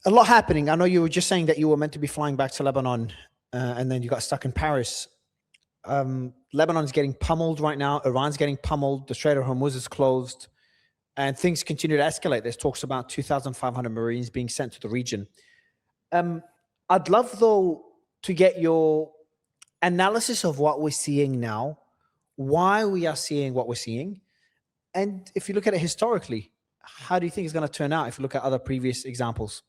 A lot happening. I know you were just saying that you were meant to be flying back to Lebanon, and then you got stuck in Paris. Lebanon's getting pummeled right now. Iran's getting pummeled. The Strait of Hormuz is closed, and things continue to escalate. There's talks about 2,500 Marines being sent to the region. I'd love, though, to get your analysis of what we're seeing now, why we are seeing what we're seeing, and if you look at it historically, how do you think it's going to turn out if you look at other previous examples?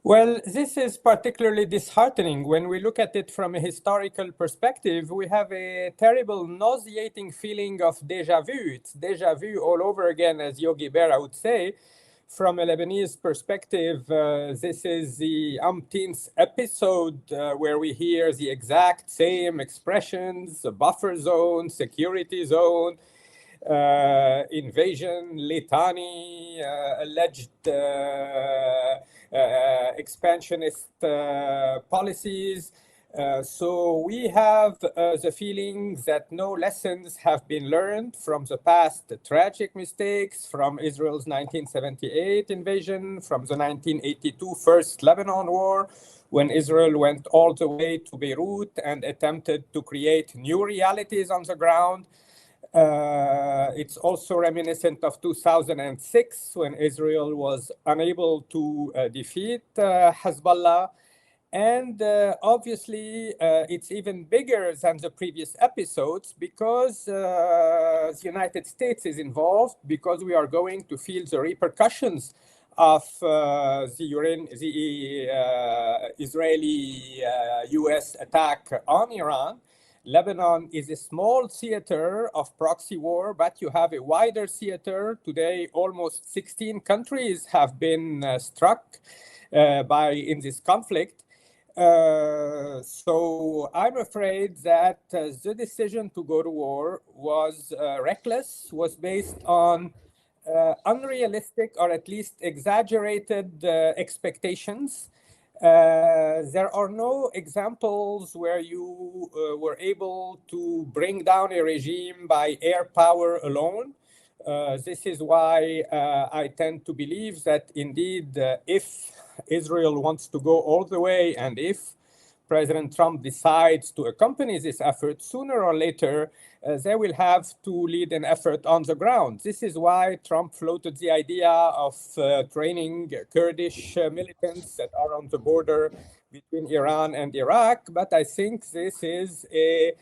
Well, this is particularly disheartening. When we look at it from a historical perspective, we have a terrible, nauseating feeling of déjà vu. It's déjà vu all over again, as Yogi Berra would say. From a Lebanese perspective, this is the umpteenth episode where we hear the exact same expressions: a buffer zone, security zone, invasion, litany, alleged expansionist policies. So we have the feeling that no lessons have been learned from the past tragic mistakes, from Israel's 1978 invasion, from the 1982 First Lebanon War, when Israel went all the way to Beirut and attempted to create new realities on the ground. It's also reminiscent of 2006, when Israel was unable to defeat Hezbollah. And obviously, it's even bigger than the previous episodes because the United States is involved, because we are going to feel the repercussions of the Israeli-US attack on Iran. Lebanon is a small theater of proxy war, but you have a wider theater. Today, almost 16 countries have been struck in this conflict. So I'm afraid that the decision to go to war was reckless, was based on unrealistic or at least exaggerated expectations. There are no examples where you were able to bring down a regime by air power alone. This is why I tend to believe that indeed, if Israel wants to go all the way, and if President Trump decides to accompany this effort, sooner or later, they will have to lead an effort on the ground. This is why Trump floated the idea of training Kurdish militants that are on the border between Iran and Iraq. But I think this is a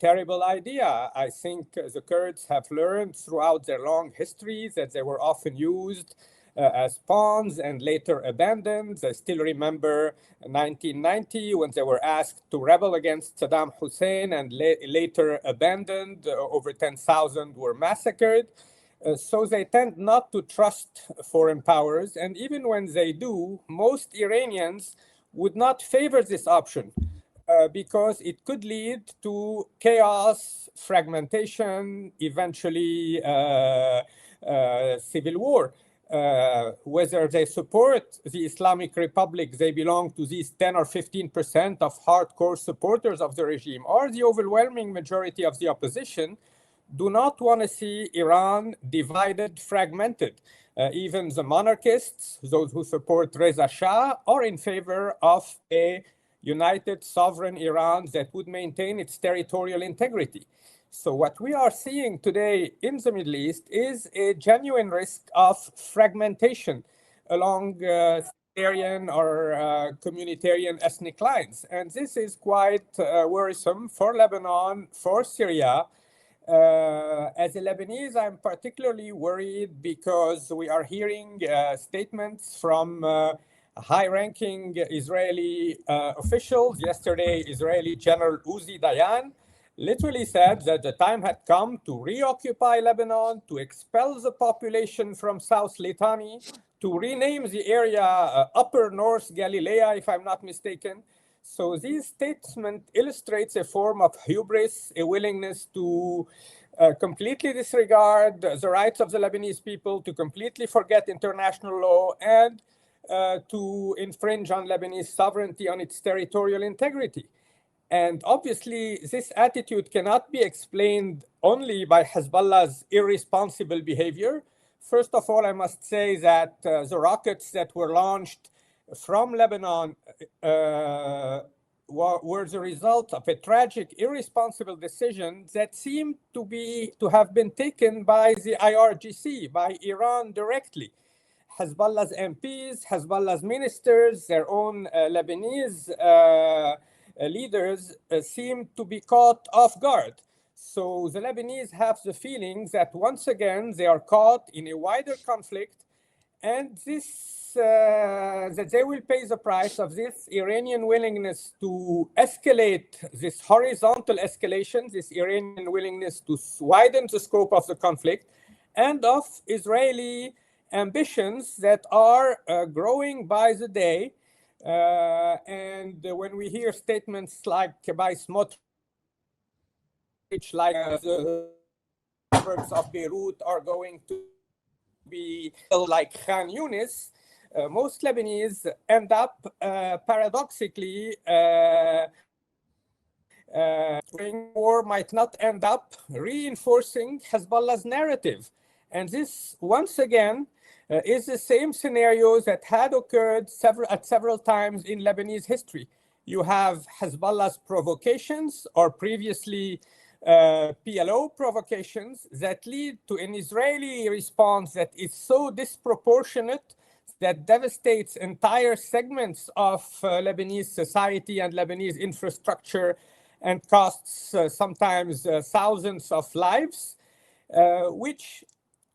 terrible idea. I think the Kurds have learned throughout their long history that they were often used as pawns and later abandoned. I still remember 1990 when they were asked to rebel against Saddam Hussein and later abandoned. Over 10,000 were massacred. So they tend not to trust foreign powers. And even when they do, most Iranians would not favor this option because it could lead to chaos, fragmentation, eventually civil war. Whether they support the Islamic Republic, they belong to these 10 or 15% of hardcore supporters of the regime, or the overwhelming majority of the opposition, do not want to see Iran divided, fragmented. Even the monarchists, those who support Reza Shah, are in favor of a united sovereign Iran that would maintain its territorial integrity. So what we are seeing today in the Middle East is a genuine risk of fragmentation along sectarian or communitarian ethnic lines. And this is quite worrisome for Lebanon, for Syria. As a Lebanese, I'm particularly worried because we are hearing statements from high-ranking Israeli officials. Yesterday, Israeli General Uzi Dayan literally said that the time had come to reoccupy Lebanon, to expel the population from South Litani, to rename the area Upper North Galilee, if I'm not mistaken. So this statement illustrates a form of hubris, a willingness to completely disregard the rights of the Lebanese people, to completely forget international law, and to infringe on Lebanese sovereignty, on its territorial integrity. And obviously, this attitude cannot be explained only by Hezbollah's irresponsible behavior. First of all, I must say that the rockets that were launched from Lebanon were the result of a tragic, irresponsible decision that seemed to have been taken by the IRGC, by Iran directly. Hezbollah's MPs, Hezbollah's ministers, their own Lebanese leaders seem to be caught off guard. So the Lebanese have the feeling that once again they are caught in a wider conflict, and that they will pay the price of this Iranian willingness to escalate, this horizontal escalation, this Iranian willingness to widen the scope of the conflict, and of Israeli ambitions that are growing by the day. And when we hear statements like by Smotrich, like the suburbs of Beirut are going to be like Khan Yunis, most Lebanese end up paradoxically war might not end up reinforcing Hezbollah's narrative. And this, once again, is the same scenario that had occurred several times in Lebanese history. You have Hezbollah's provocations, or previously PLO provocations, that lead to an Israeli response that is so disproportionate that devastates entire segments of Lebanese society and Lebanese infrastructure and costs sometimes thousands of lives, which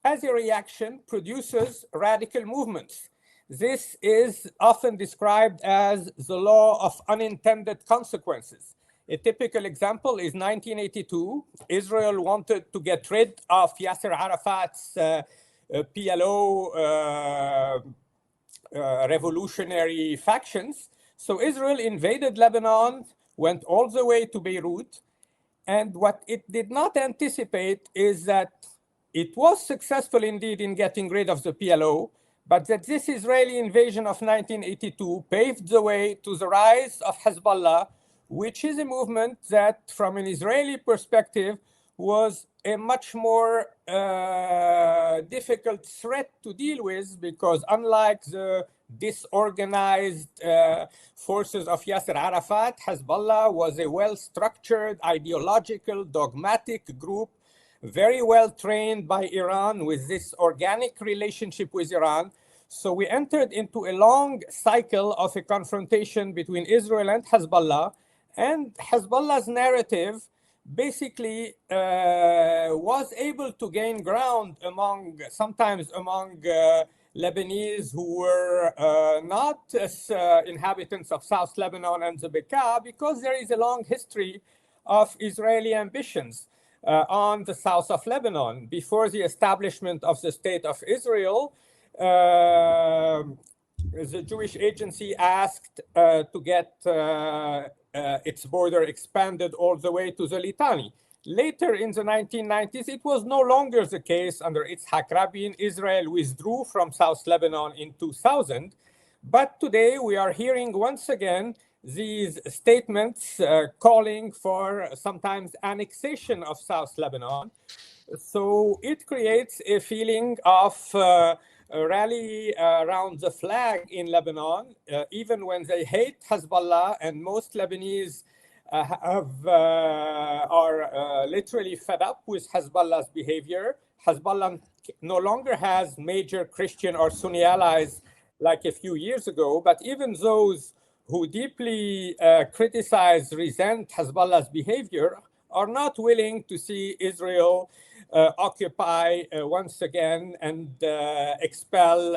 as a reaction produces radical movements. This is often described as the law of unintended consequences. A typical example is 1982. Israel wanted to get rid of Yasser Arafat's PLO revolutionary factions. So Israel invaded Lebanon, went all the way to Beirut. And what it did not anticipate is that it was successful indeed in getting rid of the PLO, but that this Israeli invasion of 1982 paved the way to the rise of Hezbollah, which is a movement that, from an Israeli perspective, was a much more difficult threat to deal with, because unlike the disorganized forces of Yasser Arafat, Hezbollah was a well-structured, ideological, dogmatic group, very well trained by Iran, with this organic relationship with Iran. So we entered into a long cycle of a confrontation between Israel and Hezbollah, and Hezbollah's narrative basically was able to gain ground sometimes among Lebanese who were not inhabitants of South Lebanon and the Bekaa, because there is a long history of Israeli ambitions on the south of Lebanon. Before the establishment of the State of Israel, the Jewish Agency asked to get its border expanded all the way to the Litani. Later in the 1990s, it was no longer the case. Under Yitzhak Rabin, Israel withdrew from South Lebanon in 2000. But today we are hearing once again these statements calling for sometimes annexation of South Lebanon. So it creates a feeling of rally around the flag in Lebanon, even when they hate Hezbollah, and most Lebanese are literally fed up with Hezbollah's behavior. Hezbollah no longer has major Christian or Sunni allies like a few years ago, but even those who deeply criticize, resent Hezbollah's behavior are not willing to see Israel occupy once again and expel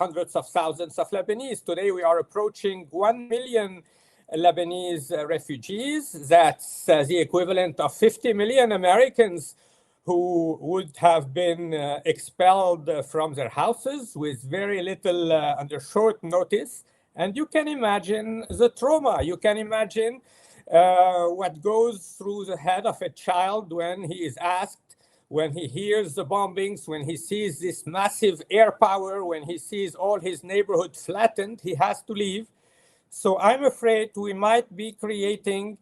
hundreds of thousands of Lebanese. Today we are approaching 1 million Lebanese refugees. That's the equivalent of 50 million Americans who would have been expelled from their houses with very little under short notice. And you can imagine the trauma. You can imagine what goes through the head of a child when he is asked, when he hears the bombings, when he sees this massive air power, when he sees all his neighborhood flattened, he has to leave. So I'm afraid we might be creating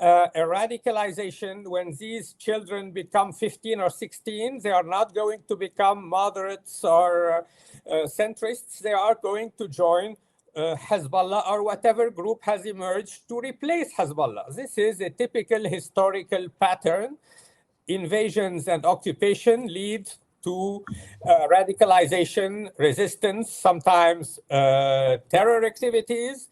a radicalization. When these children become 15 or 16, they are not going to become moderates or centrists. They are going to join Hezbollah or whatever group has emerged to replace Hezbollah. This is a typical historical pattern. Invasions and occupation lead to radicalization, resistance, sometimes terror activities,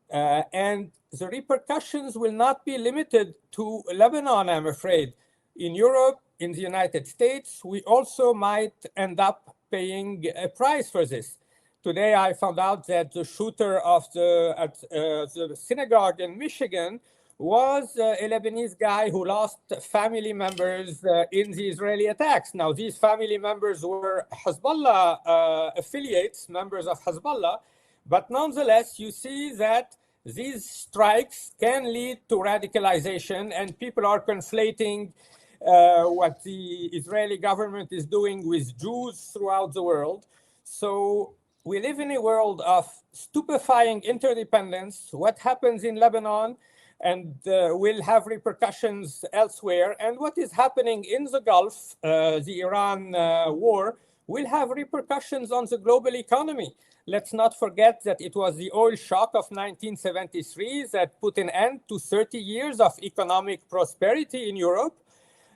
and the repercussions will not be limited to Lebanon, I'm afraid. In Europe, in the United States, we also might end up paying a price for this. Today, I found out that the shooter of the synagogue in Michigan was a Lebanese guy who lost family members in the Israeli attacks. Now, these family members were Hezbollah affiliates, members of Hezbollah, but nonetheless, you see that these strikes can lead to radicalization, and people are conflating what the Israeli government is doing with Jews throughout the world. So we live in a world of stupefying interdependence. What happens in Lebanon and will have repercussions elsewhere. And what is happening in the Gulf, the Iran war, will have repercussions on the global economy. Let's not forget that it was the oil shock of 1973 that put an end to 30 years of economic prosperity in Europe.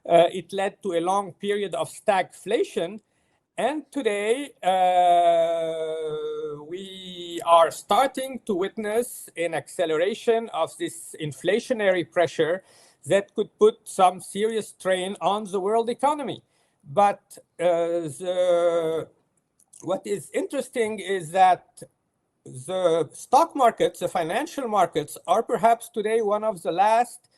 It led to a long period of stagflation. And today, we are starting to witness an acceleration of this inflationary pressure that could put some serious strain on the world economy. But what is interesting is that the stock markets, the financial markets, are perhaps today one of the last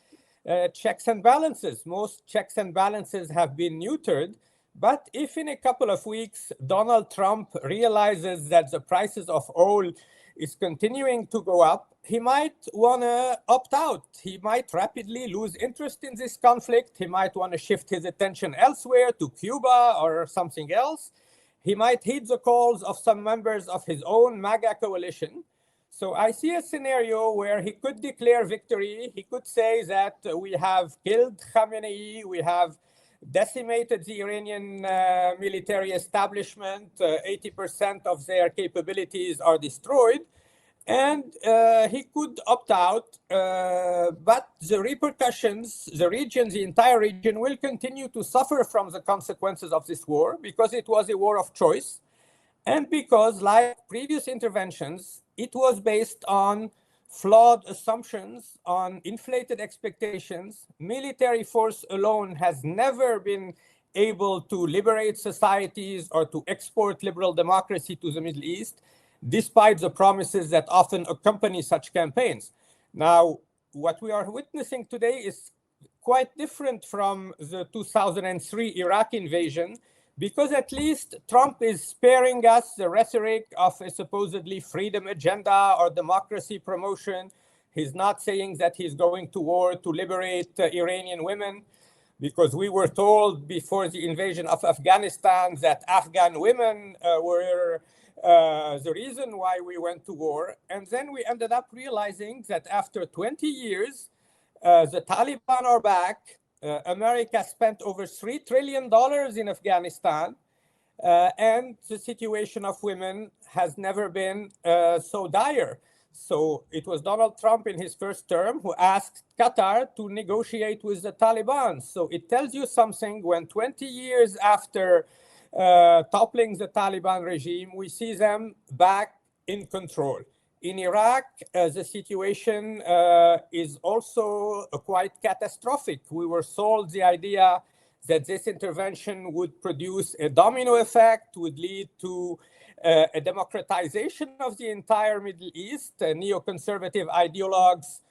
checks and balances. Most checks and balances have been neutered. But if in a couple of weeks, Donald Trump realizes that the prices of oil is continuing to go up, he might want to opt out. He might rapidly lose interest in this conflict. He might want to shift his attention elsewhere to Cuba or something else. He might heed the calls of some members of his own MAGA coalition. So I see a scenario where he could declare victory. He could say that we have killed Khamenei, we have decimated the Iranian military establishment, 80% of their capabilities are destroyed, and he could opt out, but the repercussions, the entire region will continue to suffer from the consequences of this war because it was a war of choice, and because, like previous interventions, it was based on flawed assumptions, on inflated expectations. Military force alone has never been able to liberate societies or to export liberal democracy to the Middle East, despite the promises that often accompany such campaigns. Now, what we are witnessing today is quite different from the 2003 Iraq invasion, because at least Trump is sparing us the rhetoric of a supposedly freedom agenda or democracy promotion. He's not saying that he's going to war to liberate Iranian women, because we were told before the invasion of Afghanistan that Afghan women were the reason why we went to war. And then we ended up realizing that after 20 years, the Taliban are back. America spent over $3 trillion in Afghanistan, and the situation of women has never been so dire. So it was Donald Trump in his first term who asked Qatar to negotiate with the Taliban. So it tells you something when 20 years after toppling the Taliban regime, we see them back in control. In Iraq, the situation is also quite catastrophic. We were sold the idea that this intervention would produce a domino effect, would lead to a democratization of the entire Middle East. Neoconservative ideologues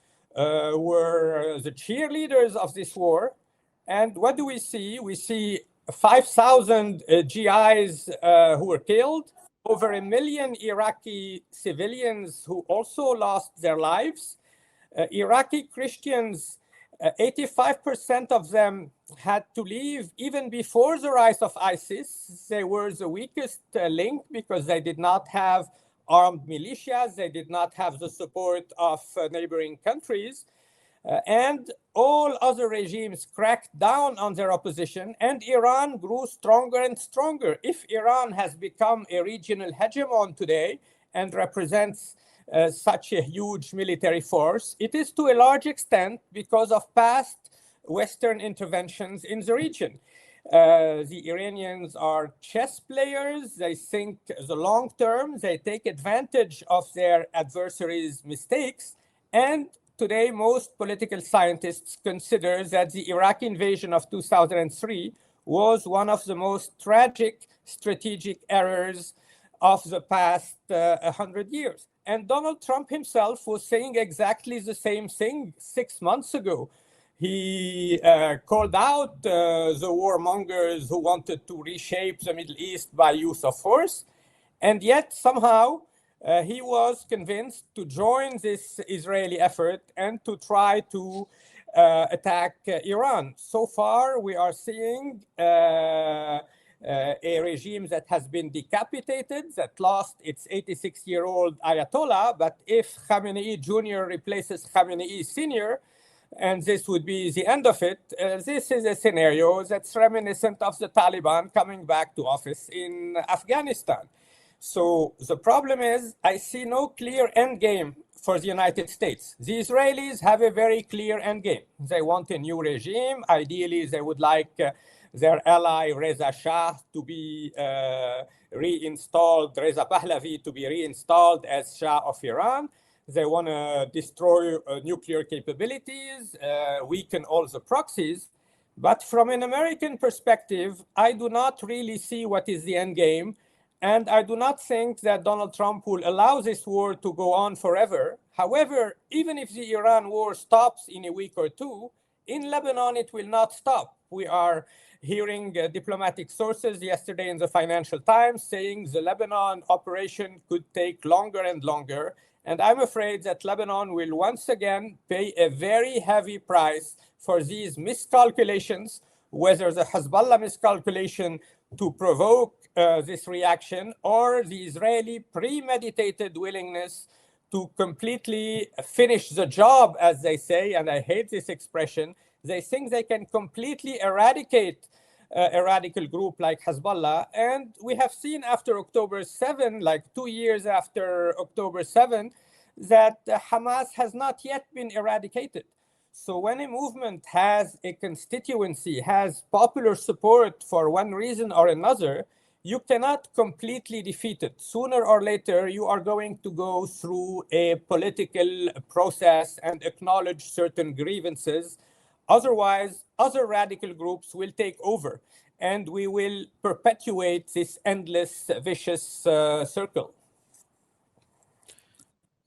were the cheerleaders of this war. And what do we see? We see 5,000 GIs who were killed, over 1 million Iraqi civilians who also lost their lives. Iraqi Christians, 85% of them had to leave even before the rise of ISIS. They were the weakest link because they did not have armed militias. They did not have the support of neighboring countries. And all other regimes cracked down on their opposition, and Iran grew stronger and stronger. If Iran has become a regional hegemon today and represents such a huge military force, it is to a large extent because of past Western interventions in the region. The Iranians are chess players. They think the long term. They take advantage of their adversaries' mistakes. And today, most political scientists consider that the Iraq invasion of 2003 was one of the most tragic strategic errors of the past 100 years. And Donald Trump himself was saying exactly the same thing 6 months ago. He called out the warmongers who wanted to reshape the Middle East by use of force. And yet somehow he was convinced to join this Israeli effort and to try to attack Iran. So far, we are seeing a regime that has been decapitated, that lost its 86-year-old Ayatollah. But if Khamenei Jr. replaces Khamenei Sr., and this would be the end of it, this is a scenario that's reminiscent of the Taliban coming back to office in Afghanistan. So the problem is, I see no clear end game for the United States. The Israelis have a very clear end game. They want a new regime. Ideally, they would like their ally Reza Shah to be reinstalled, Reza Pahlavi to be reinstalled as Shah of Iran. They want to destroy nuclear capabilities, weaken all the proxies. But from an American perspective, I do not really see what is the end game. And I do not think that Donald Trump will allow this war to go on forever. However, even if the Iran war stops in a week or two, in Lebanon, it will not stop. We are hearing diplomatic sources yesterday in the Financial Times saying the Lebanon operation could take longer and longer. And I'm afraid that Lebanon will once again pay a very heavy price for these miscalculations, whether the Hezbollah miscalculation to provoke this reaction or the Israeli premeditated willingness to completely finish the job, as they say, and I hate this expression. They think they can completely eradicate a radical group like Hezbollah. And we have seen after October 7, like 2 years after October 7, that Hamas has not yet been eradicated. So when a movement has a constituency, has popular support for one reason or another, you cannot completely defeat it. Sooner or later, you are going to go through a political process and acknowledge certain grievances. Otherwise, other radical groups will take over, and we will perpetuate this endless, vicious circle.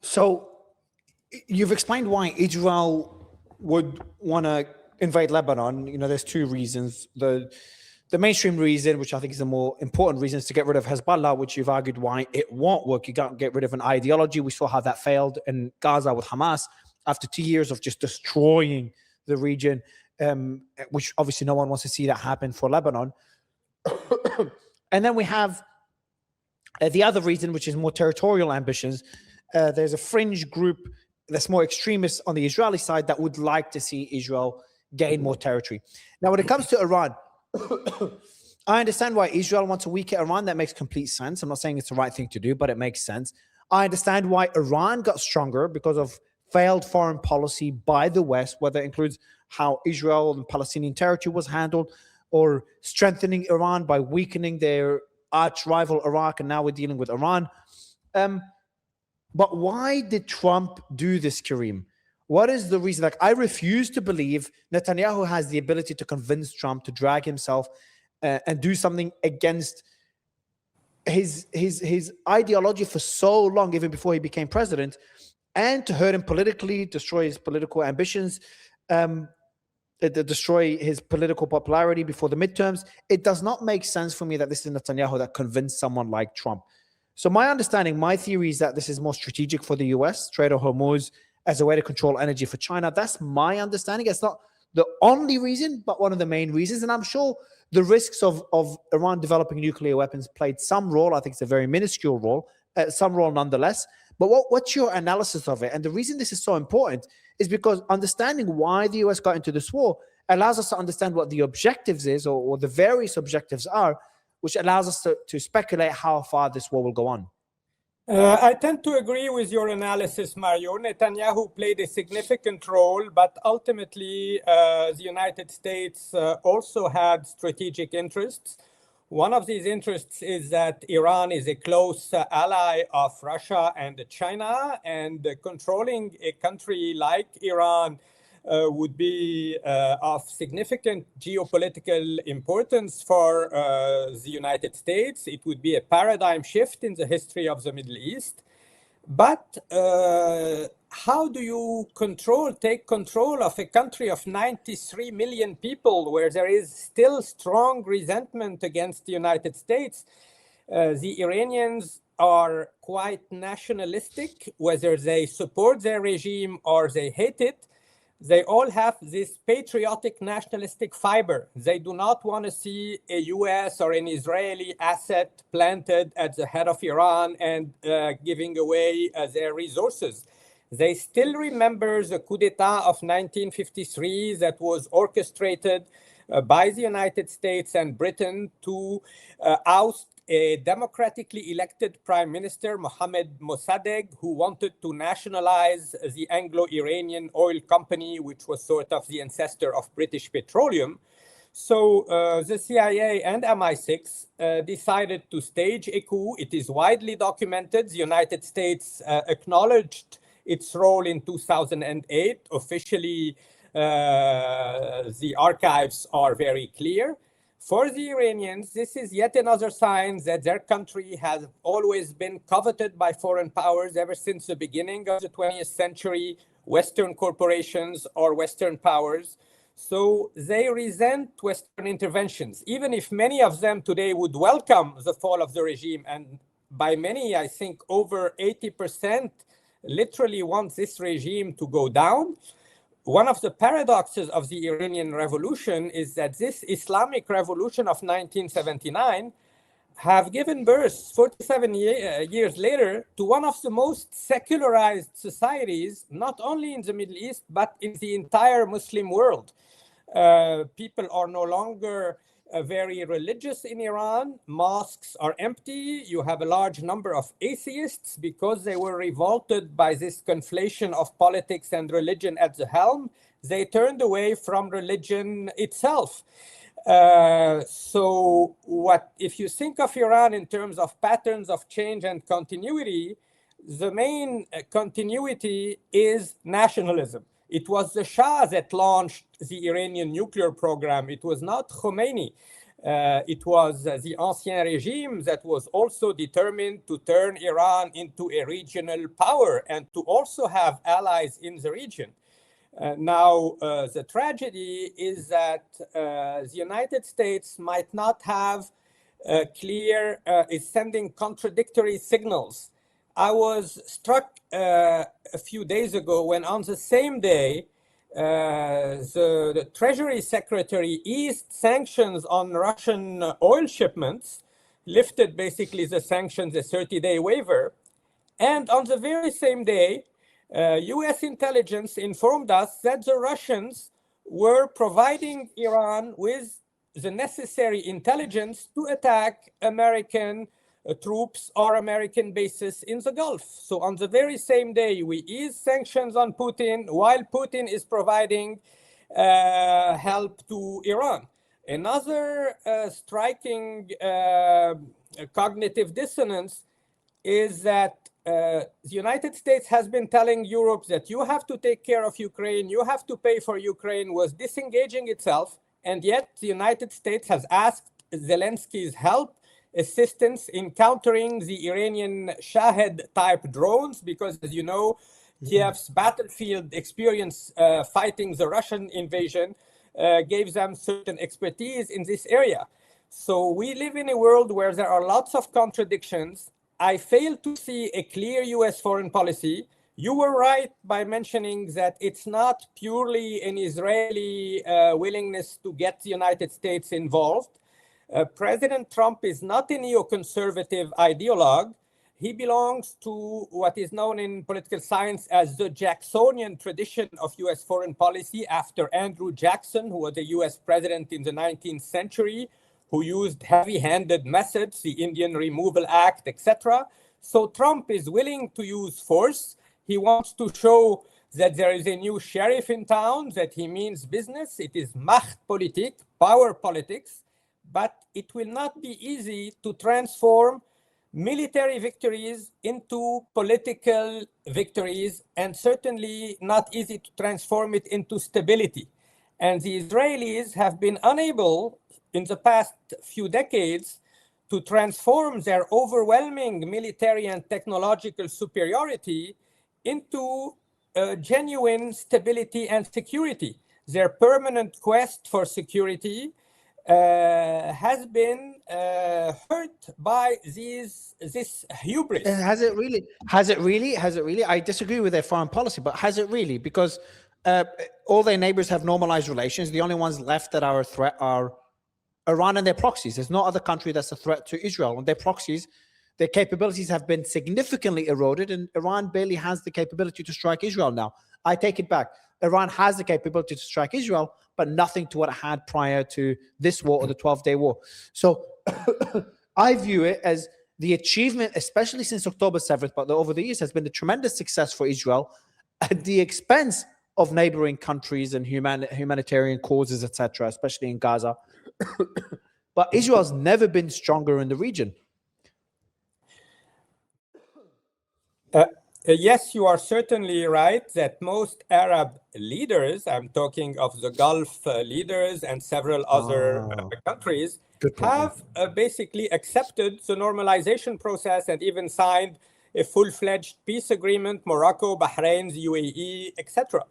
So you've explained why Israel would want to invade Lebanon. You know, there's two reasons. The mainstream reason, which I think is the more important reason, is to get rid of Hezbollah, which you've argued why it won't work. You can't get rid of an ideology. We saw how that failed in Gaza with Hamas after 2 years of just destroying the region, which obviously no one wants to see that happen for Lebanon. And then we have the other reason, which is more territorial ambitions. There's a fringe group that's more extremist on the Israeli side that would like to see Israel gain more territory. Now, when it comes to Iran, I understand why Israel wants to weaken Iran. That makes complete sense. I'm not saying it's the right thing to do, but it makes sense. I understand why Iran got stronger because of failed foreign policy by the West, whether it includes how Israel and Palestinian territory was handled, or strengthening Iran by weakening their arch rival Iraq, and now we're dealing with Iran. But why did Trump do this, Karim? What is the reason? Like, I refuse to believe Netanyahu has the ability to convince Trump to drag himself and do something against his ideology for so long, even before he became president, and to hurt him politically, destroy his political ambitions, destroy his political popularity before the midterms. It does not make sense for me that this is Netanyahu that convinced someone like Trump. So my understanding, my theory is that this is more strategic for the US, Strait of Hormuz, as a way to control energy for China. That's my understanding. It's not the only reason, but one of the main reasons. And I'm sure the risks of Iran developing nuclear weapons played some role. I think it's a very minuscule role, some role nonetheless. But what's your analysis of it? And the reason this is so important is because understanding why the US got into this war allows us to understand what the objectives is, or the various objectives are, which allows us to speculate how far this war will go on. I tend to agree with your analysis, Mario. Netanyahu played a significant role, but ultimately the United States also had strategic interests. One of these interests is that Iran is a close ally of Russia and China, and controlling a country like Iran would be of significant geopolitical importance for the United States. It would be a paradigm shift in the history of the Middle East. But how do you take control of a country of 93 million people where there is still strong resentment against the United States? The Iranians are quite nationalistic, whether they support their regime or they hate it. They all have this patriotic nationalistic fiber. They do not want to see a US or an Israeli asset planted at the head of Iran and giving away their resources. They still remember the coup d'etat of 1953 that was orchestrated by the United States and Britain to oust a democratically elected prime minister, Mohammad Mossadegh, who wanted to nationalize the Anglo-Iranian oil company, which was sort of the ancestor of British petroleum. So the CIA and MI6 decided to stage a coup. It is widely documented. The United States acknowledged its role in 2008. Officially, the archives are very clear. For the Iranians, this is yet another sign that their country has always been coveted by foreign powers ever since the beginning of the 20th century, Western corporations or Western powers. So they resent Western interventions, even if many of them today would welcome the fall of the regime. And by many, I think over 80% literally want this regime to go down. One of the paradoxes of the Iranian revolution is that this Islamic revolution of 1979 have given birth 47 years later to one of the most secularized societies, not only in the Middle East, but in the entire Muslim world. People are no longer very religious in Iran. Mosques are empty. You have a large number of atheists because they were revolted by this conflation of politics and religion at the helm. They turned away from religion itself. So if you think of Iran in terms of patterns of change and continuity, the main continuity is nationalism. It was the Shah that launched the Iranian nuclear program. It was not Khomeini. It was the Ancien Regime that was also determined to turn Iran into a regional power and to also have allies in the region. Now, the tragedy is that the United States might not have is sending contradictory signals. I was struck a few days ago when on the same day, the Treasury Secretary eased sanctions on Russian oil shipments, lifted basically the sanctions, a 30-day waiver. And on the very same day, US intelligence informed us that the Russians were providing Iran with the necessary intelligence to attack American troops or American bases in the Gulf. So on the very same day, we ease sanctions on Putin while Putin is providing help to Iran. Another striking cognitive dissonance is that the United States has been telling Europe that you have to take care of Ukraine, you have to pay for Ukraine, was disengaging itself, and yet the United States has asked Zelensky's help, assistance in countering the Iranian Shahed-type drones, because, as you know, Kiev's battlefield experience fighting the Russian invasion gave them certain expertise in this area. So we live in a world where there are lots of contradictions. I fail to see a clear US foreign policy. You were right by mentioning that it's not purely an Israeli willingness to get the United States involved. President Trump is not a neoconservative ideologue. He belongs to what is known in political science as the Jacksonian tradition of US foreign policy, after Andrew Jackson, who was a US president in the 19th century, who used heavy-handed methods, the Indian Removal Act, etc. So Trump is willing to use force. He wants to show that there is a new sheriff in town, that he means business. It is Machtpolitik, power politics, but it will not be easy to transform military victories into political victories, and certainly not easy to transform it into stability. And the Israelis have been unable in the past few decades to transform their overwhelming military and technological superiority into genuine stability and security. Their permanent quest for security has been hurt by this hubris. Has it really? Has it really? Has it really? I disagree with their foreign policy, but has it really? Because all their neighbors have normalized relations. The only ones left that are a threat are Iran and their proxies. There's no other country that's a threat to Israel. And their proxies, their capabilities have been significantly eroded, and Iran barely has the capability to strike Israel now. I take it back. Iran has the capability to strike Israel, but nothing to what it had prior to this war or the 12-day war. So I view it as the achievement, especially since October 7th, but over the years, has been a tremendous success for Israel at the expense of neighboring countries and humanitarian causes, etc., especially in Gaza. But Israel's never been stronger in the region. Yes, you are certainly right that most Arab leaders, I'm talking of the Gulf leaders and several other countries, have basically accepted the normalization process and even signed a full-fledged peace agreement, Morocco, Bahrain, the UAE, etc.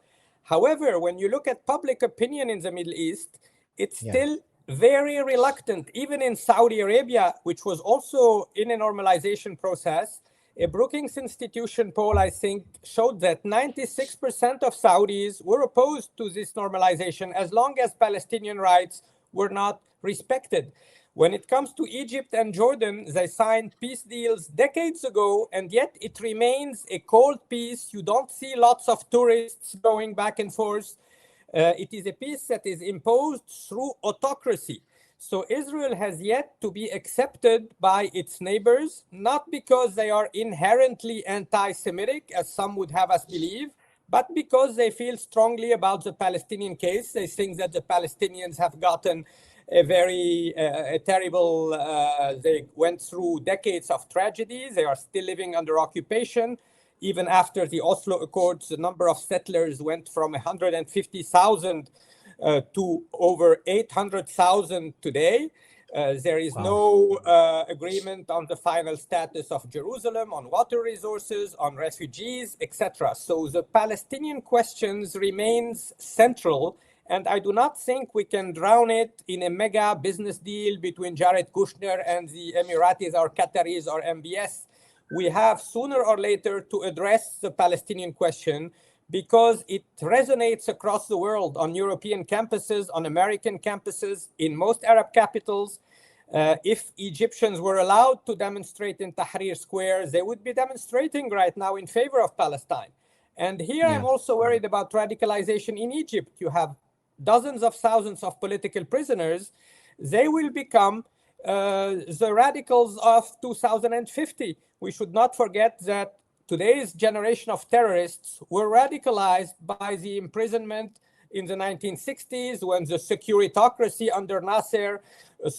However, when you look at public opinion in the Middle East, it's still very reluctant. Even in Saudi Arabia, which was also in a normalization process, a Brookings Institution poll, I think, showed that 96% of Saudis were opposed to this normalization as long as Palestinian rights were not respected. When it comes to Egypt and Jordan, they signed peace deals decades ago, and yet it remains a cold peace. You don't see lots of tourists going back and forth. It is a peace that is imposed through autocracy. So Israel has yet to be accepted by its neighbors, not because they are inherently anti-Semitic, as some would have us believe, but because they feel strongly about the Palestinian case. They think that the Palestinians have gotten a very terrible, they went through decades of tragedy. They are still living under occupation. Even after the Oslo Accords, the number of settlers went from 150,000 to over 800,000 today. There is no agreement on the final status of Jerusalem, on water resources, on refugees, etc. So the Palestinian questions remains central, and I do not think we can drown it in a mega business deal between Jared Kushner and the Emiratis or Qataris or MBS. We have sooner or later to address the Palestinian question, because it resonates across the world, on European campuses, on American campuses, in most Arab capitals. If Egyptians were allowed to demonstrate in Tahrir Square, they would be demonstrating right now in favor of Palestine. And here I'm also worried about radicalization in Egypt. You have dozens of thousands of political prisoners. They will become the radicals of 2050. We should not forget that today's generation of terrorists were radicalized by the imprisonment in the 1960s, when the securitocracy under Nasser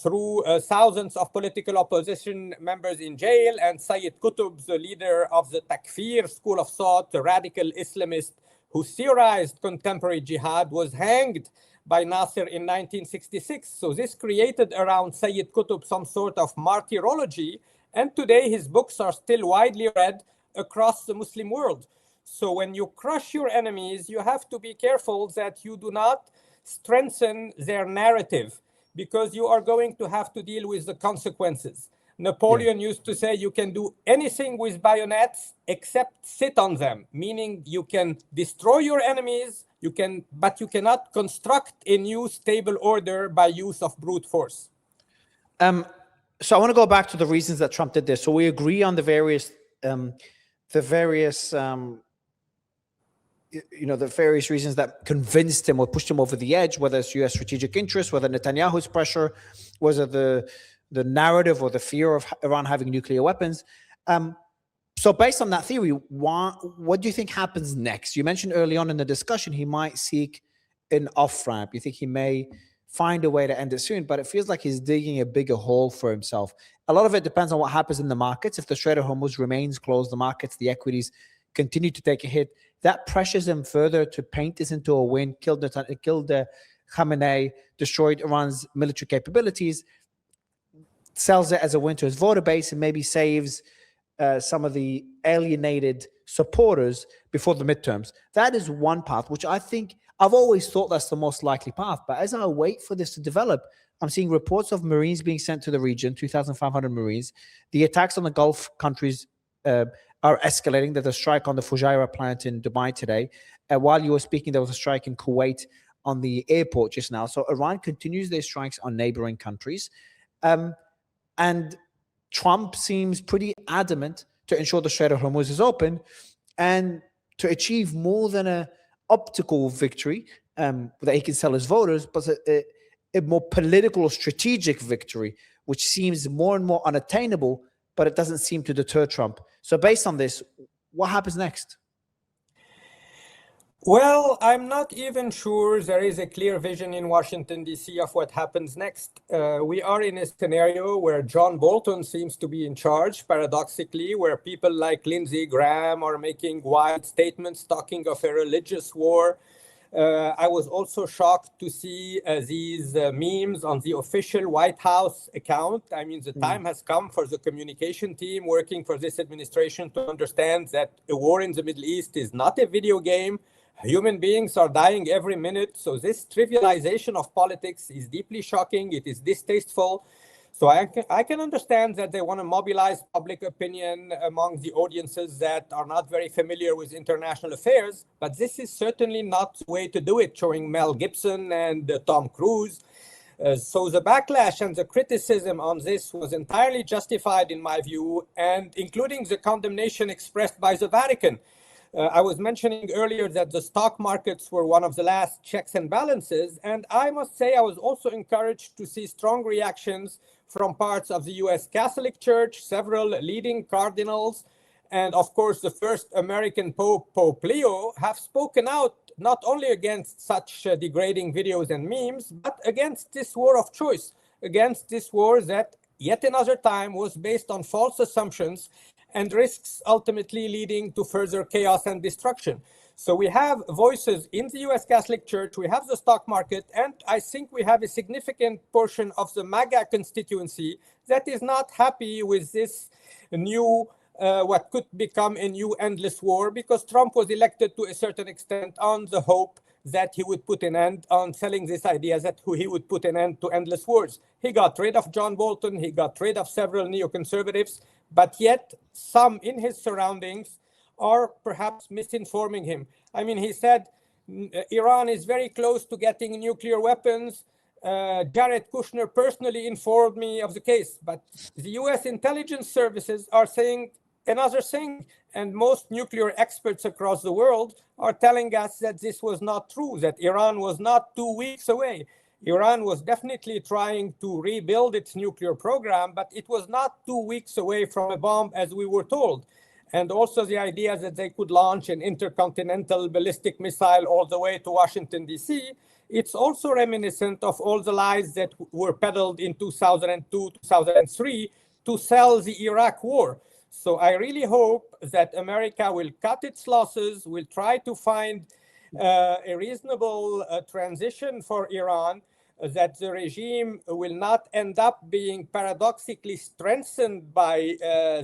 threw thousands of political opposition members in jail, and Sayyid Qutb, the leader of the Takfir school of thought, the radical Islamist who theorized contemporary jihad, was hanged by Nasser in 1966. So this created around Sayyid Qutb some sort of martyrology, and today his books are still widely read across the Muslim world. So when you crush your enemies, you have to be careful that you do not strengthen their narrative, because you are going to have to deal with the consequences. Napoleon used to say you can do anything with bayonets except sit on them, meaning you can destroy your enemies, but you cannot construct a new stable order by use of brute force. So I want to go back to the reasons that Trump did this. So we agree on the various the various the various reasons that convinced him or pushed him over the edge, whether it's U.S. strategic interest, whether Netanyahu's pressure, whether the narrative or the fear of Iran having nuclear weapons. So based on that theory, what do you think happens next? You mentioned early on in the discussion he might seek an off-ramp. You think he may find a way to end it soon, but it feels like he's digging a bigger hole for himself. A lot of it depends on what happens in the markets. If the Strait of Hormuz remains closed, the markets, the equities continue to take a hit. That pressures him further to paint this into a win, killed Khamenei, destroyed Iran's military capabilities, sells it as a win to his voter base, and maybe saves some of the alienated supporters before the midterms. That is one path, which I think I've always thought that's the most likely path. But as I wait for this to develop, I'm seeing reports of Marines being sent to the region, 2,500 Marines. The attacks on the Gulf countries are escalating. There's a strike on the Fujairah plant in Dubai today. While you were speaking, there was a strike in Kuwait on the airport just now. So Iran continues their strikes on neighboring countries. And Trump seems pretty adamant to ensure the Strait of Hormuz is open and to achieve more than an optical victory that he can sell his voters, but a more political or strategic victory, which seems more and more unattainable, but it doesn't seem to deter Trump. So based on this, what happens next? Well, I'm not even sure there is a clear vision in Washington, D.C. of what happens next. We are in a scenario where John Bolton seems to be in charge, paradoxically, where people like Lindsey Graham are making wild statements talking of a religious war. I was also shocked to see these memes on the official White House account. I mean, the time has come for the communication team working for this administration to understand that a war in the Middle East is not a video game. Human beings are dying every minute. So this trivialization of politics is deeply shocking. It is distasteful. So I can understand that they want to mobilize public opinion among the audiences that are not very familiar with international affairs. But this is certainly not the way to do it, showing Mel Gibson and Tom Cruise. So the backlash and the criticism on this was entirely justified, in my view, and including the condemnation expressed by the Vatican. I was mentioning earlier that the stock markets were one of the last checks and balances. And I must say I was also encouraged to see strong reactions from parts of the U.S. Catholic Church, several leading cardinals, and of course the first American Pope, Pope Leo, have spoken out not only against such degrading videos and memes, but against this war of choice, against this war that yet another time was based on false assumptions and risks ultimately leading to further chaos and destruction. So we have voices in the US Catholic Church, we have the stock market, and I think we have a significant portion of the MAGA constituency that is not happy with this new, what could become a new endless war, because Trump was elected to a certain extent on the hope that he would put an end on selling this idea that he would put an end to endless wars. He got rid of John Bolton, he got rid of several neoconservatives, but yet some in his surroundings are perhaps misinforming him. I mean, he said Iran is very close to getting nuclear weapons. Jared Kushner personally informed me of the case, but the US intelligence services are saying another thing. And most nuclear experts across the world are telling us that this was not true, that Iran was not 2 weeks away. Iran was definitely trying to rebuild its nuclear program, but it was not 2 weeks away from a bomb, as we were told. And also the idea that they could launch an intercontinental ballistic missile all the way to Washington, D.C., it's also reminiscent of all the lies that were peddled in 2002, 2003 to sell the Iraq war. So I really hope that America will cut its losses, will try to find a reasonable transition for Iran, that the regime will not end up being paradoxically strengthened by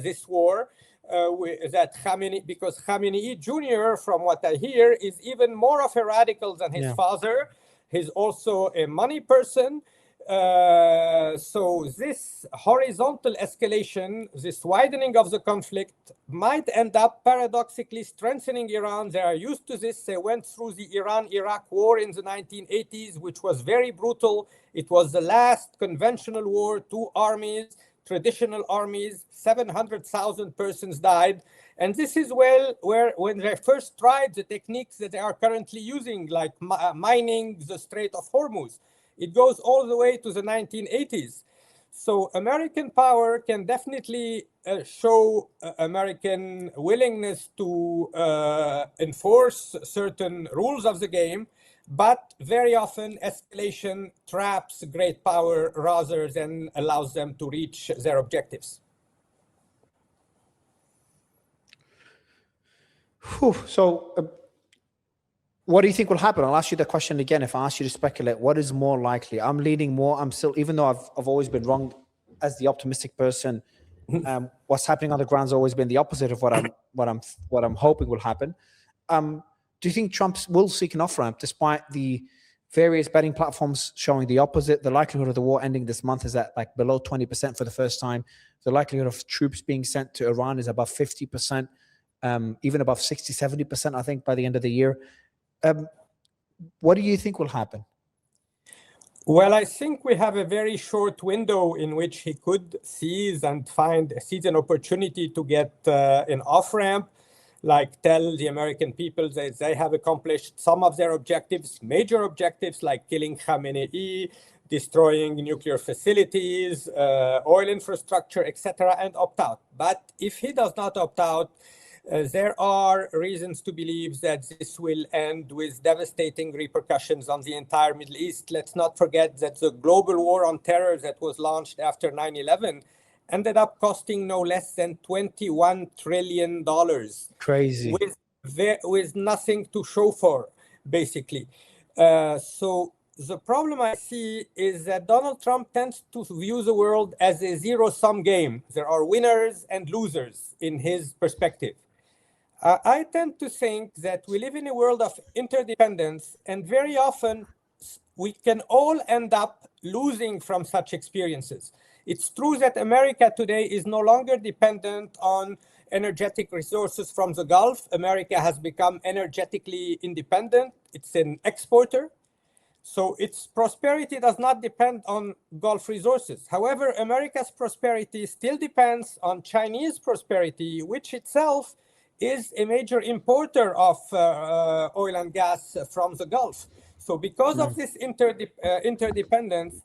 this war, that Khamenei, because Khamenei Jr., from what I hear, is even more of a radical than his father. He's also a money person. So this horizontal escalation, this widening of the conflict might end up paradoxically strengthening Iran. They are used to this. They went through the Iran-Iraq war in the 1980s, which was very brutal. It was the last conventional war, two armies, traditional armies, 700,000 persons died. And this is where when they first tried the techniques that they are currently using, like mining the Strait of Hormuz. It goes all the way to the 1980s. So American power can definitely show American willingness to enforce certain rules of the game, but very often escalation traps great power rather than allows them to reach their objectives. So what do you think will happen? I'll ask you the question again. If I ask you to speculate, what is more likely? I'm leaning more. I'm still, even though I've always been wrong as the optimistic person, what's happening on the ground has always been the opposite of what I'm hoping will happen. Do you think Trump will seek an off-ramp despite the various betting platforms showing the opposite? The likelihood of the war ending this month is at like below 20% for the first time. The likelihood of troops being sent to Iran is above 50%, even above 60, 70%, I think, by the end of the year. What do you think will happen? Well, I think we have a very short window in which he could seize an opportunity to get an off-ramp, like tell the American people that they have accomplished some of their objectives, major objectives, like killing Khamenei, destroying nuclear facilities, oil infrastructure, etc., and opt out. But if he does not opt out, there are reasons to believe that this will end with devastating repercussions on the entire Middle East. Let's not forget that the global war on terror that was launched after 9/11 ended up costing no less than $21 trillion. Crazy. With nothing to show for, basically. So the problem I see is that Donald Trump tends to view the world as a zero-sum game. There are winners and losers in his perspective. I tend to think that we live in a world of interdependence, and very often we can all end up losing from such experiences. It's true that America today is no longer dependent on energetic resources from the Gulf. America has become energetically independent. It's an exporter. So its prosperity does not depend on Gulf resources. However, America's prosperity still depends on Chinese prosperity, which itself is a major importer of oil and gas from the Gulf. So because of this interdependence,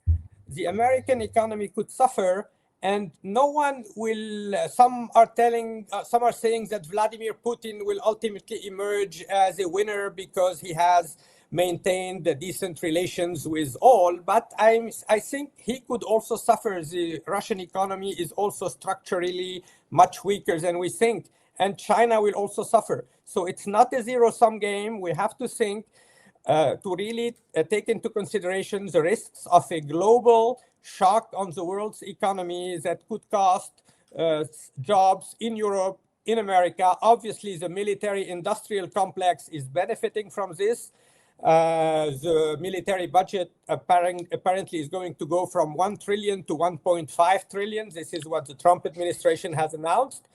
the American economy could suffer, and no one will, some are saying that Vladimir Putin will ultimately emerge as a winner because he has maintained decent relations with all, but I think he could also suffer. The Russian economy is also structurally much weaker than we think, and China will also suffer. So it's not a zero-sum game. We have to think to really take into consideration the risks of a global shock on the world's economy that could cost jobs in Europe, in America. Obviously, the military-industrial complex is benefiting from this. The military budget apparently is going to go from 1 trillion to 1.5 trillion. This is what the Trump administration has announced.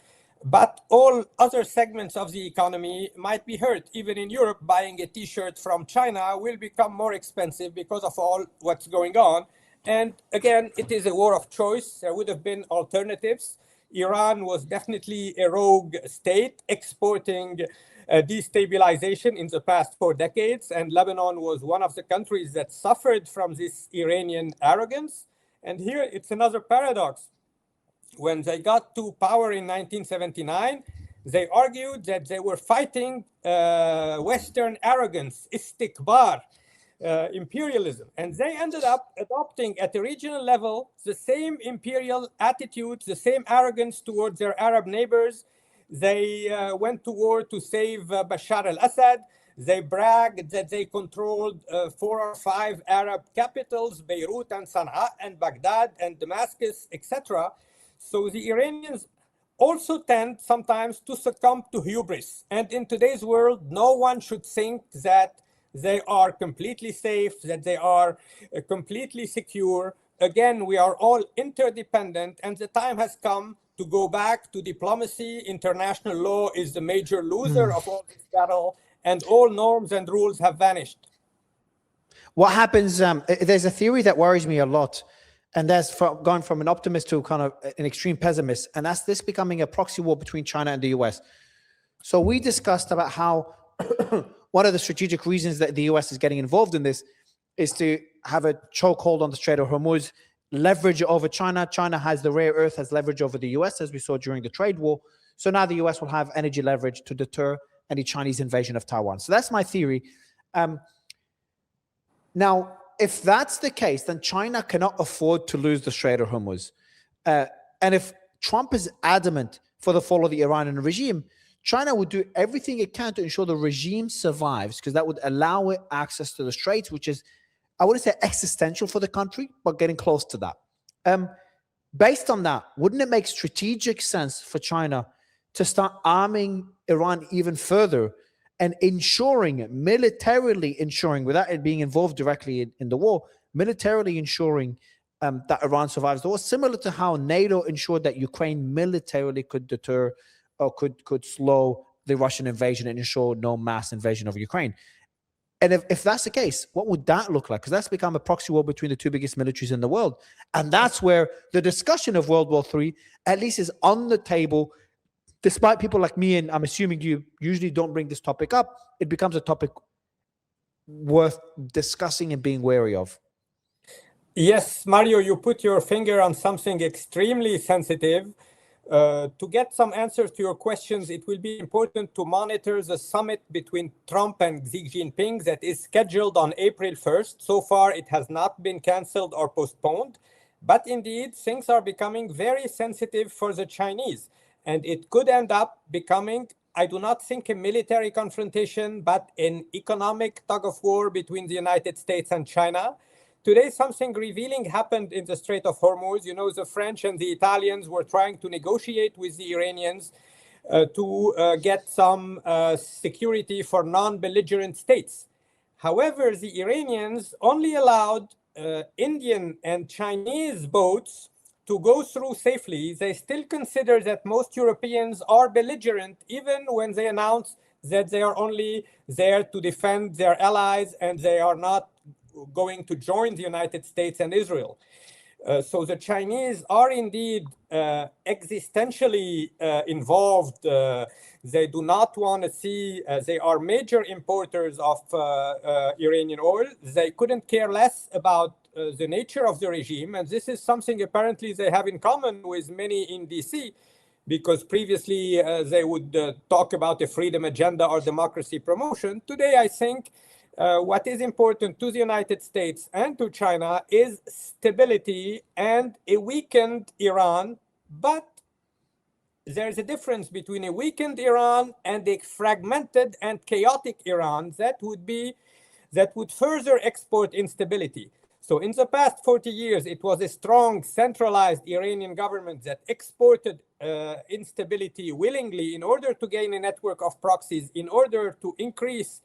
But all other segments of the economy might be hurt. Even in Europe, buying a T-shirt from China will become more expensive because of all what's going on. And again, it is a war of choice. There would have been alternatives. Iran was definitely a rogue state exporting destabilization in the past 4 decades. And Lebanon was one of the countries that suffered from this Iranian arrogance. And here it's another paradox. When they got to power in 1979, they argued that they were fighting Western arrogance, istikbar, imperialism. And they ended up adopting at the regional level the same imperial attitudes, the same arrogance towards their Arab neighbors. They went to war to save Bashar al-Assad. They bragged that they controlled 4 or 5 Arab capitals, Beirut and Sana'a and Baghdad and Damascus, etc. So the Iranians also tend sometimes to succumb to hubris. And in today's world, no one should think that they are completely safe, that they are completely secure. Again, we are all interdependent, and the time has come to go back to diplomacy. International law is the major loser of all this battle, and all norms and rules have vanished. What happens, there's a theory that worries me a lot, And that's going from an optimist to kind of an extreme pessimist. And that's this becoming a proxy war between China and the US. So we discussed about how one of the strategic reasons that the US is getting involved in this is to have a chokehold on the Strait of Hormuz, leverage over China. China has the rare earth, has leverage over the US, as we saw during the trade war. So now the US will have energy leverage to deter any Chinese invasion of Taiwan. So that's my theory. Now, if that's the case, then China cannot afford to lose the Strait of Hormuz. And if Trump is adamant for the fall of the Iranian regime, China would do everything it can to ensure the regime survives, because that would allow it access to the Straits, which is, I wouldn't say existential for the country, but getting close to that. Based on that, wouldn't it make strategic sense for China to start arming Iran even further and militarily ensuring, without it being involved directly in the war, militarily ensuring that Iran survives the war, similar to how NATO ensured that Ukraine militarily could deter or could slow the Russian invasion and ensure no mass invasion of Ukraine? And if that's the case, what would that look like? Because that's become a proxy war between the two biggest militaries in the world. And that's where the discussion of World War III at least is on the table. Despite people like me, and I'm assuming you usually don't bring this topic up, it becomes a topic worth discussing and being wary of. Yes, Mario, you put your finger on something extremely sensitive. To get some answers to your questions, it will be important to monitor the summit between Trump and Xi Jinping that is scheduled on April 1st. So far, it has not been canceled or postponed. But indeed, things are becoming very sensitive for the Chinese. And it could end up becoming, I do not think, a military confrontation, but an economic tug of war between the United States and China. Today, something revealing happened in the Strait of Hormuz. You know, the French and the Italians were trying to negotiate with the Iranians to get some security for non-belligerent states. However, the Iranians only allowed Indian and Chinese boats to go through safely. They still consider that most Europeans are belligerent, even when they announce that they are only there to defend their allies and they are not going to join the United States and Israel. So the Chinese are indeed existentially involved. They do not want to see, they are major importers of Iranian oil. They couldn't care less about the nature of the regime. And this is something apparently they have in common with many in DC, because previously they would talk about the freedom agenda or democracy promotion. Today, I think what is important to the United States and to China is stability and a weakened Iran. But there's a difference between a weakened Iran and a fragmented and chaotic Iran that would further export instability. So in the past 40 years, it was a strong, centralized Iranian government that exported instability willingly in order to gain a network of proxies, in order to increase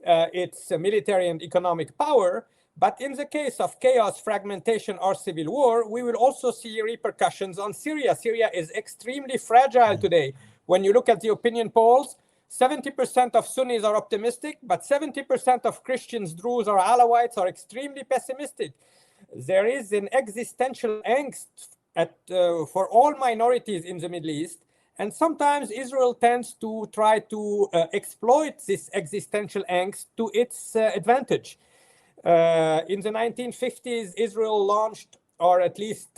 its military and economic power. But in the case of chaos, fragmentation, or civil war, we will also see repercussions on Syria. Syria is extremely fragile today. When you look at the opinion polls, 70% of Sunnis are optimistic, but 70% of Christians, Druze, or Alawites are extremely pessimistic. There is an existential angst for all minorities in the Middle East. And sometimes Israel tends to try to exploit this existential angst to its advantage. In the 1950s, Israel launched, or at least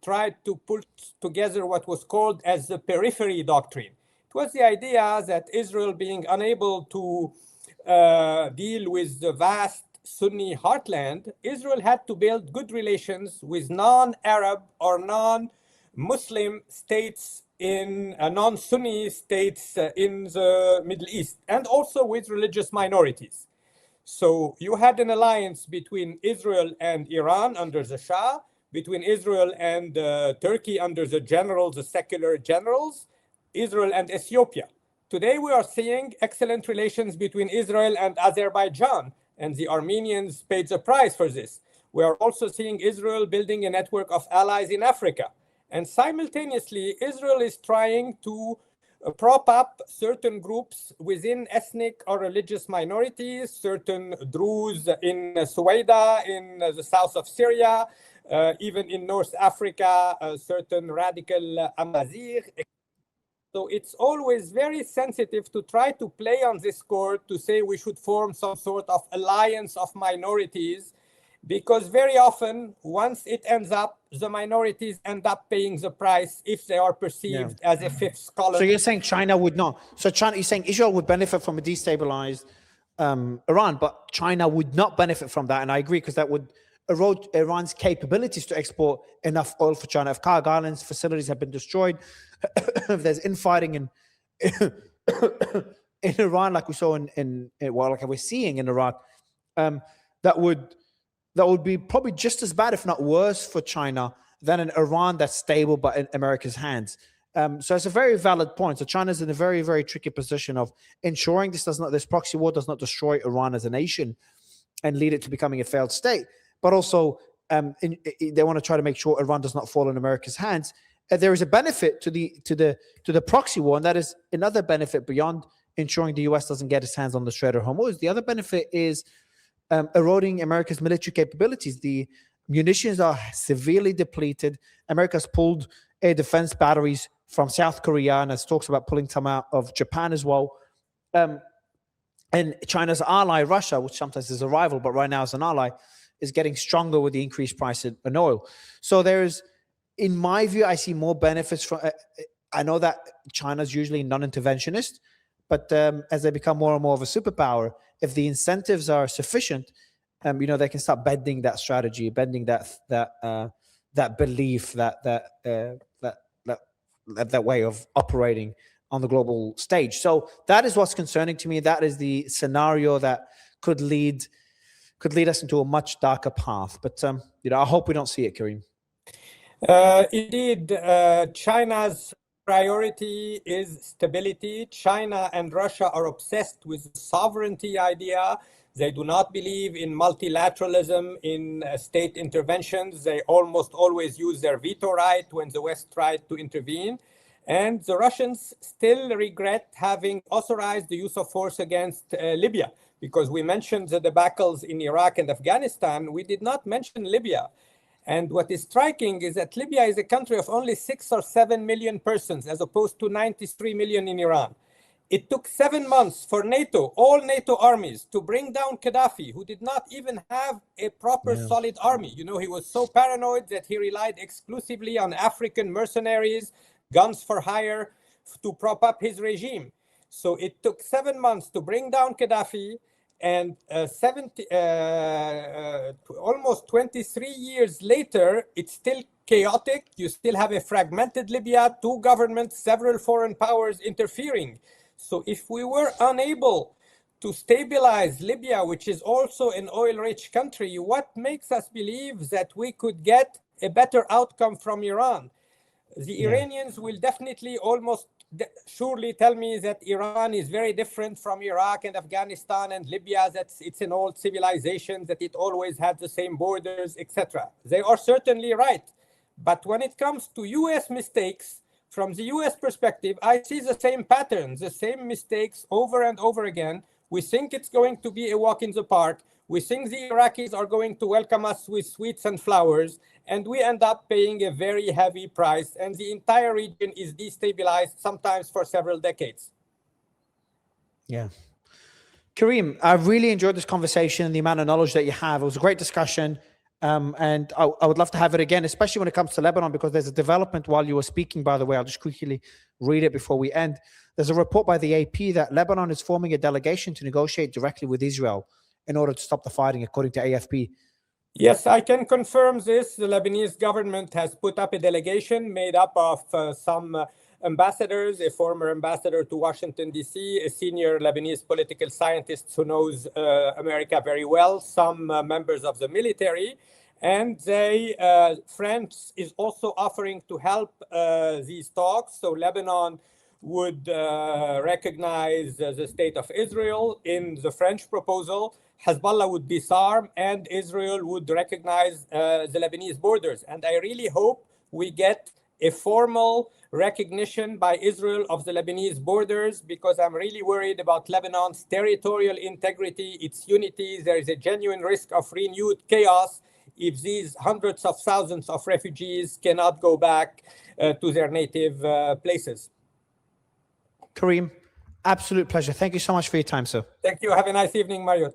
tried to put together what was called as the periphery doctrine. It was the idea that Israel, being unable to deal with the vast Sunni heartland, Israel had to build good relations with non-Arab or non-Muslim states in non-Sunni states in the Middle East, and also with religious minorities. So you had an alliance between Israel and Iran under the Shah, between Israel and Turkey under the secular generals, Israel and Ethiopia. Today we are seeing excellent relations between Israel and Azerbaijan, and the Armenians paid the price for this. We are also seeing Israel building a network of allies in Africa. And simultaneously, Israel is trying to prop up certain groups within ethnic or religious minorities, certain Druze in Suwaida, in the south of Syria, even in North Africa, certain radical Amazigh. So it's always very sensitive to try to play on this court to say we should form some sort of alliance of minorities, because very often, once it ends up, the minorities end up paying the price if they are perceived as a fifth column. So you're saying China would not. So China, you're saying Israel would benefit from a destabilized Iran, but China would not benefit from that. And I agree, because that would erode Iran's capabilities to export enough oil for China. If Kharg Island's facilities have been destroyed, if there's infighting in in Iran, like we saw like we're seeing in Iraq, that would be probably just as bad, if not worse, for China than an Iran that's stable but in America's hands. So it's a very valid point. So China's in a very, very tricky position of ensuring this proxy war does not destroy Iran as a nation and lead it to becoming a failed state. But also, they want to try to make sure Iran does not fall in America's hands. There is a benefit to the proxy war, and that is another benefit beyond ensuring the U.S. doesn't get its hands on the Strait of Hormuz. The other benefit is eroding America's military capabilities. The munitions are severely depleted. America's pulled air defense batteries from South Korea, and has talks about pulling some out of Japan as well. And China's ally, Russia, which sometimes is a rival, but right now is an ally, is getting stronger with the increased price in oil. So there's, in my view, I see more benefits from. I know that China's usually non-interventionist, but as they become more and more of a superpower, if the incentives are sufficient, they can start bending that strategy, bending that belief, that way of operating on the global stage. So that is what's concerning to me. That is the scenario that could lead us into a much darker path. But I hope we don't see it, Karim. Indeed, China's priority is stability. China and Russia are obsessed with the sovereignty idea. They do not believe in multilateralism, in state interventions. They almost always use their veto right when the West tried to intervene. And the Russians still regret having authorized the use of force against Libya, because we mentioned the debacles in Iraq and Afghanistan. We did not mention Libya. And what is striking is that Libya is a country of only 6 or 7 million persons, as opposed to 93 million in Iran. It took 7 months for NATO, all NATO armies, to bring down Gaddafi, who did not even have a proper solid army. He was so paranoid that he relied exclusively on African mercenaries, guns for hire, to prop up his regime. So it took 7 months to bring down Gaddafi, and almost 23 years later, it's still chaotic. You still have a fragmented Libya, 2 governments, several foreign powers interfering. So if we were unable to stabilize Libya, which is also an oil-rich country, what makes us believe that we could get a better outcome from Iran? The Iranians will definitely almost surely tell me that Iran is very different from Iraq and Afghanistan and Libya, that it's an old civilization, that it always had the same borders, etc. They are certainly right. But when it comes to US mistakes, from the US perspective, I see the same patterns, the same mistakes over and over again. We think it's going to be a walk in the park. We think the Iraqis are going to welcome us with sweets and flowers, and we end up paying a very heavy price, and the entire region is destabilized, sometimes for several decades. Yeah. Karim, I've really enjoyed this conversation and the amount of knowledge that you have. It was a great discussion. And I would love to have it again, especially when it comes to Lebanon, because there's a development while you were speaking, by the way. I'll just quickly read it before we end. There's a report by the AP that Lebanon is forming a delegation to negotiate directly with Israel in order to stop the fighting, according to AFP. Yes, I can confirm this. The Lebanese government has put up a delegation made up of some ambassadors, a former ambassador to Washington, D.C., a senior Lebanese political scientist who knows America very well, some members of the military, and France is also offering to help these talks. So Lebanon would recognize the state of Israel in the French proposal. Hezbollah would disarm, and Israel would recognize the Lebanese borders. And I really hope we get a formal recognition by Israel of the Lebanese borders, because I'm really worried about Lebanon's territorial integrity, its unity. There is a genuine risk of renewed chaos if these hundreds of thousands of refugees cannot go back to their native places. Karim, absolute pleasure. Thank you so much for your time, sir. Thank you. Have a nice evening, Mario.